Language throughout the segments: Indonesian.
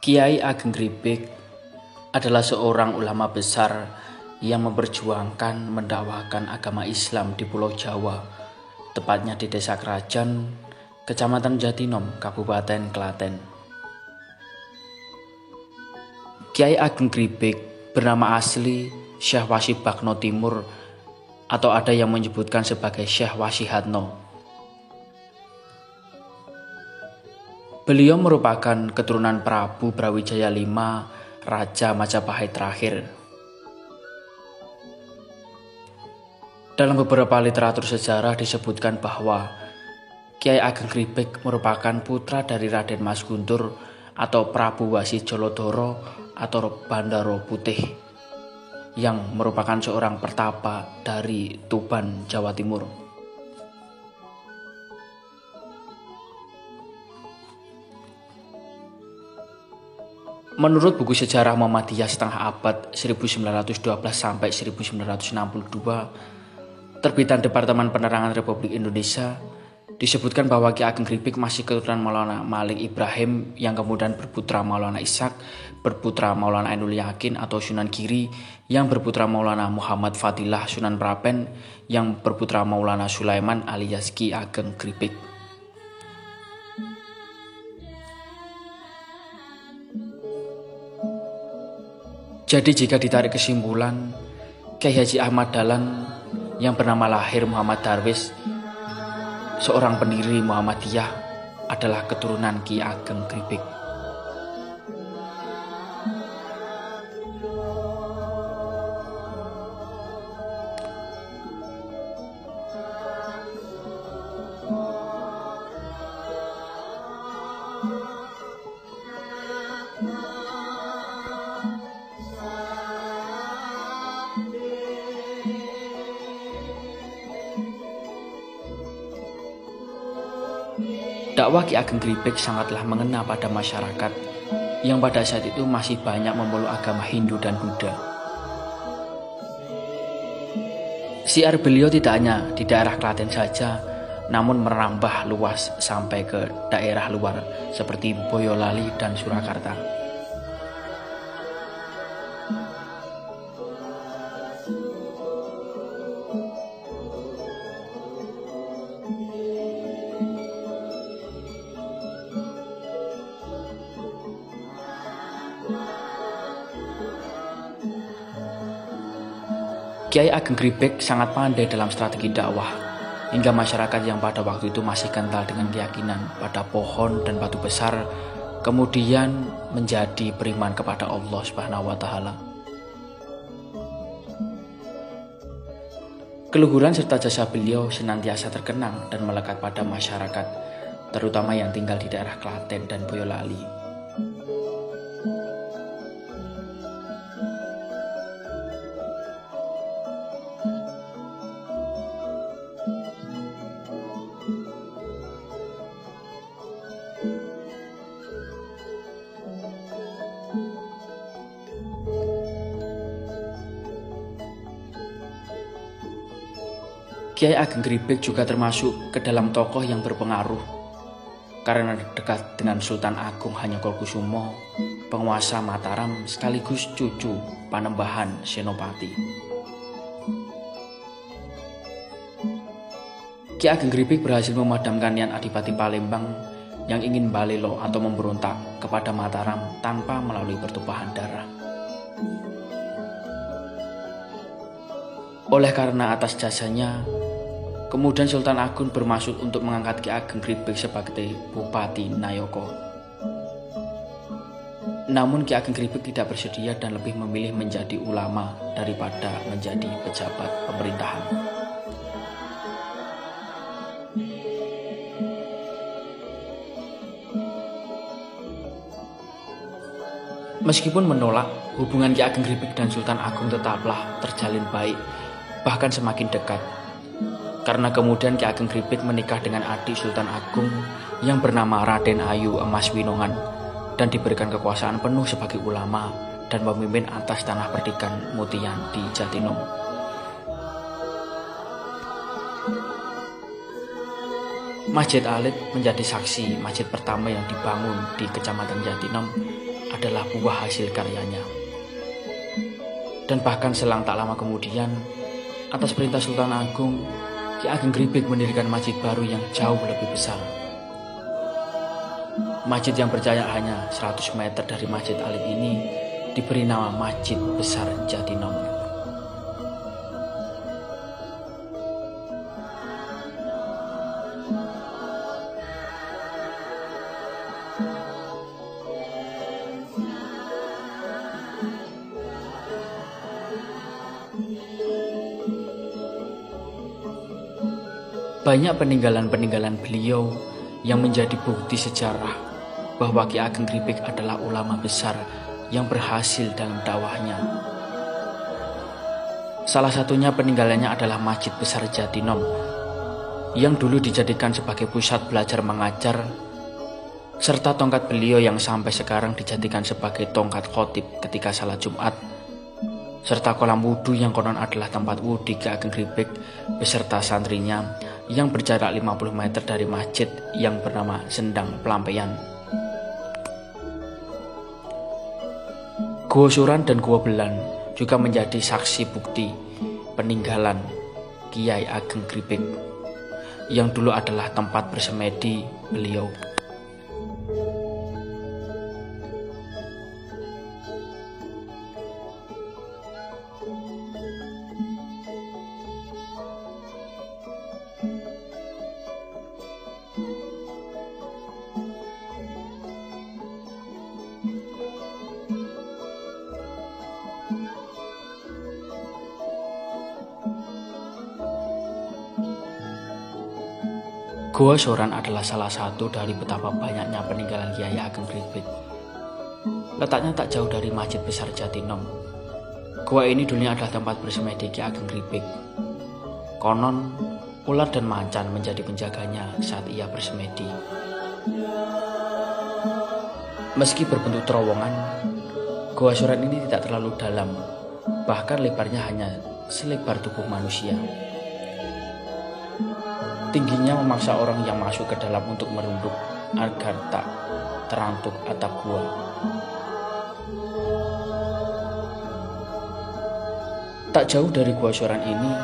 Kiai Ageng Gripik adalah seorang ulama besar yang memperjuangkan mendakwakan agama Islam di Pulau Jawa, tepatnya di Desa Krajan, Kecamatan Jatinom, Kabupaten Klaten. Kiai Ageng Gripik bernama asli Syekh Wasi Bagno Timur atau ada yang menyebutkan sebagai Syekh Wasi Hatno. Beliau merupakan keturunan Prabu Brawijaya V, Raja Majapahit terakhir. Dalam beberapa literatur sejarah disebutkan bahwa Kiai Ageng Gripik merupakan putra dari Raden Mas Guntur atau Prabu Wasi Jolodoro atau Bandaro Putih yang merupakan seorang pertapa dari Tuban, Jawa Timur. Menurut buku sejarah Muhammadiyah setengah abad 1912 sampai 1962 terbitan Departemen Penerangan Republik Indonesia, disebutkan bahwa Ki Ageng Gripik masih keturunan Maulana Malik Ibrahim yang kemudian berputra Maulana Ishak, berputra Maulana Ainul Yakin atau Sunan Giri, yang berputra Maulana Muhammad Fadilah Sunan Prapen, yang berputra Maulana Sulaiman alias Ki Ageng Gripik. Jadi jika ditarik kesimpulan, Kiai Haji Ahmad Dahlan yang bernama lahir Muhammad Darwis, seorang pendiri Muhammadiyah, adalah keturunan Ki Ageng Gripik. Dakwah Ki Ageng Gripik sangatlah mengena pada masyarakat yang pada saat itu masih banyak memeluk agama Hindu dan Buddha. Syiar beliau tidak hanya di daerah Klaten saja, namun merambah luas sampai ke daerah luar seperti Boyolali dan Surakarta. Kiai Ageng Gripik sangat pandai dalam strategi dakwah, hingga masyarakat yang pada waktu itu masih kental dengan keyakinan pada pohon dan batu besar, kemudian menjadi beriman kepada Allah Subhanahu wa Ta'ala. Keluhuran serta jasa beliau senantiasa terkenang dan melekat pada masyarakat, terutama yang tinggal di daerah Klaten dan Boyolali. Kiai Ageng Gripik juga termasuk ke dalam tokoh yang berpengaruh karena dekat dengan Sultan Agung Hanyokrokusumo, penguasa Mataram sekaligus cucu Panembahan Senopati. Ki Ageng Gripik berhasil memadamkan niat Adipati Palembang yang ingin balelo atau memberontak kepada Mataram tanpa melalui pertumpahan darah. Oleh karena atas jasanya, kemudian Sultan Agung bermaksud untuk mengangkat Ki Ageng Gripik sebagai Bupati Nayoko. Namun Ki Ageng Gripik tidak bersedia dan lebih memilih menjadi ulama daripada menjadi pejabat pemerintahan. Meskipun menolak, hubungan Ki Ageng Gripik dan Sultan Agung tetaplah terjalin baik, bahkan semakin dekat. Karena kemudian Ki Ageng Gripik menikah dengan adik Sultan Agung yang bernama Raden Ayu Emas Winongan dan diberikan kekuasaan penuh sebagai ulama dan pemimpin atas tanah perdikan Mutian di Jatinom. Masjid Alit menjadi saksi masjid pertama yang dibangun di Kecamatan Jatinom adalah buah hasil karyanya. Dan bahkan selang tak lama kemudian, atas perintah Sultan Agung, Ki Ageng Gripik mendirikan masjid baru yang jauh lebih besar. Masjid yang berjarak hanya 100 meter dari Masjid Alit ini diberi nama Masjid Besar Jatinom. Banyak peninggalan-peninggalan beliau yang menjadi bukti sejarah bahwa Ki Ageng Gripik adalah ulama besar yang berhasil dalam dakwahnya. Salah satunya peninggalannya adalah Masjid Besar Jatinom yang dulu dijadikan sebagai pusat belajar mengajar, serta tongkat beliau yang sampai sekarang dijadikan sebagai tongkat khotib ketika salat Jumat, serta kolam wudhu yang konon adalah tempat wudhu Ki Ageng Gripik beserta santrinya yang berjarak 50 meter dari masjid yang bernama Sendang Pelampaian. Gua Suran dan Gua Belan juga menjadi saksi bukti peninggalan Kiai Ageng Gripik yang dulu adalah tempat bersemedi beliau. Gua Soran adalah salah satu dari betapa banyaknya peninggalan Kiai Ageng Gripik. Letaknya tak jauh dari Masjid Besar Jatinom. Gua ini dulunya adalah tempat bersemedi Ki Ageng Gripik. Konon, ular dan macan menjadi penjaganya saat ia bersemedi. Meski berbentuk terowongan, Gua Soran ini tidak terlalu dalam, bahkan lebarnya hanya selebar tubuh manusia. Tingginya memaksa orang yang masuk ke dalam untuk merunduk agar tak terantuk atap gua. Tak jauh dari Gua Soran ini,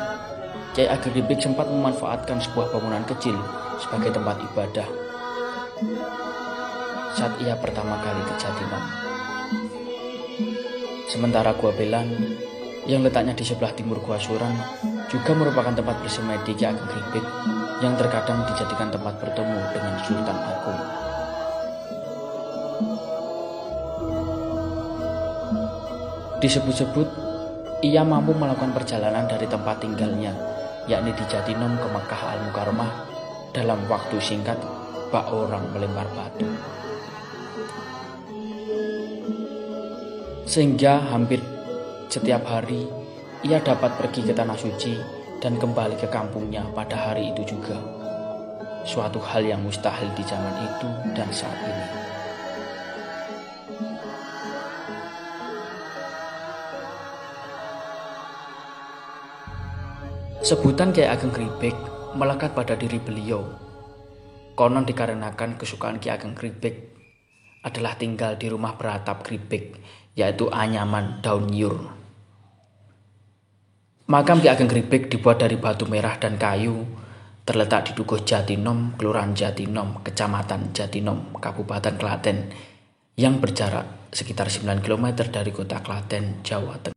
Kiai Ageng Gripik sempat memanfaatkan sebuah bangunan kecil sebagai tempat ibadah saat ia pertama kali ke Jatinom. Sementara Gua Belan yang letaknya di sebelah timur Gua Soran juga merupakan tempat bersemedi Ki Ageng Gripik yang terkadang dijadikan tempat bertemu dengan Sultan Agung. Disebut-sebut ia mampu melakukan perjalanan dari tempat tinggalnya, yakni di Jatinom ke Mekah Al-Mukarramah dalam waktu singkat bak orang melempar batu. Sehingga hampir setiap hari ia dapat pergi ke Tanah Suci dan kembali ke kampungnya pada hari itu juga. Suatu hal yang mustahil di zaman itu dan saat ini. Sebutan Kiai Ageng Gripik melekat pada diri beliau. Konon dikarenakan kesukaan Ki Ageng Gripik adalah tinggal di rumah beratap Gripik, yaitu anyaman daun nyur. Makam Ki Ageng Gripik dibuat dari batu merah dan kayu, terletak di Dukuh Jatinom, Kelurahan Jatinom, Kecamatan Jatinom, Kabupaten Klaten, yang berjarak sekitar 9 km dari kota Klaten, Jawa Tengah.